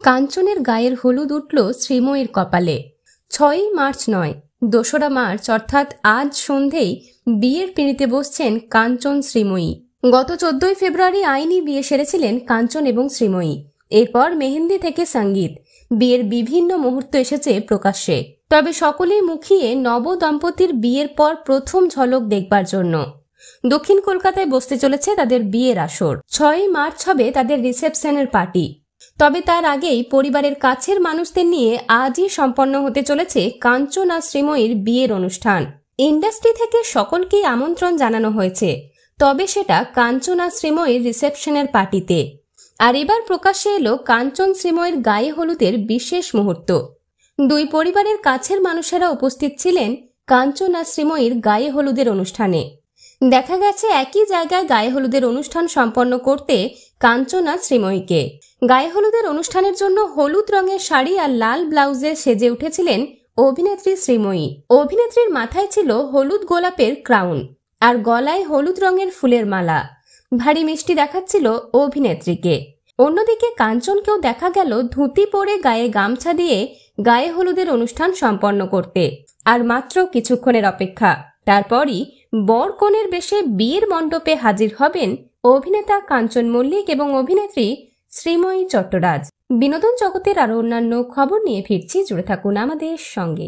কাঞ্চনের গায়ের হলুদ উঠল শ্রীময়ীর কপালে। 6ই মার্চ নয়, 2রা মার্চ অর্থাৎ আজ সন্ধেই বিয়ের পিঁড়িতে বসছেন কাঞ্চন শ্রীময়ী। গত 14ই ফেব্রুয়ারি আইনি বিয়ে সেরেছিলেন কাঞ্চন এবং শ্রীময়ী। এরপর মেহেন্দি থেকে সঙ্গীত, বিয়ের বিভিন্ন মুহূর্ত এসেছে প্রকাশ্যে। তবে সকলেই মুখিয়ে নব দম্পতির বিয়ের পর প্রথম ঝলক দেখবার জন্য। দক্ষিণ কলকাতায় বসতে চলেছে তাদের বিয়ের আসর। 6ই মার্চ হবে তাদের রিসেপশনের পার্টি। তবে তার আগেই পরিবারের কাছের মানুষদের নিয়ে আজই সম্পন্ন হতে চলেছে কাঞ্চন আর শ্রীময়ীর বিয়ের অনুষ্ঠান। ইন্ডাস্ট্রি থেকে সকলকেই আমন্ত্রণ জানানো হয়েছে, তবে সেটা কাঞ্চন আর শ্রীময়ীর রিসেপশনের পার্টিতে। আর এবার প্রকাশ্যে এলো কাঞ্চন শ্রীময়ীর গায়ে হলুদের বিশেষ মুহূর্ত। দুই পরিবারের কাছের মানুষেরা উপস্থিত ছিলেন কাঞ্চন আর শ্রীময়ীর গায়ে হলুদের অনুষ্ঠানে। দেখা গেছে একই জায়গায় গায়ে হলুদের অনুষ্ঠান সম্পন্ন করতে কাঞ্চন আর শ্রীময়ীকে। গায়ে হলুদের অনুষ্ঠানের জন্য হলুদ রঙের শাড়ি আর লাল ব্লাউজে সেজে উঠেছিলেন অভিনেত্রী শ্রীময়ী। অভিনেত্রীর মাথায় ছিল হলুদ গোলাপের ক্রাউন আর গলায় হলুদ রঙের ফুলের মালা। ভারী মিষ্টি দেখাচ্ছিল অভিনেত্রীকে। অন্যদিকে কাঞ্চনকেও দেখা গেল ধুতি পরে গায়ে গামছা দিয়ে গায়ে হলুদের অনুষ্ঠান সম্পন্ন করতে। আর মাত্র কিছুক্ষণের অপেক্ষা, তারপরই বর কনের বেশে বিয়ের মণ্ডপে হাজির হবেন অভিনেতা কাঞ্চন মল্লিক এবং অভিনেত্রী শ্রীময়ী চট্টরাজ। বিনোদন জগতের আরো অন্যান্য খবর নিয়ে ফিরছি, জুড়ে থাকুন আমাদের সঙ্গে।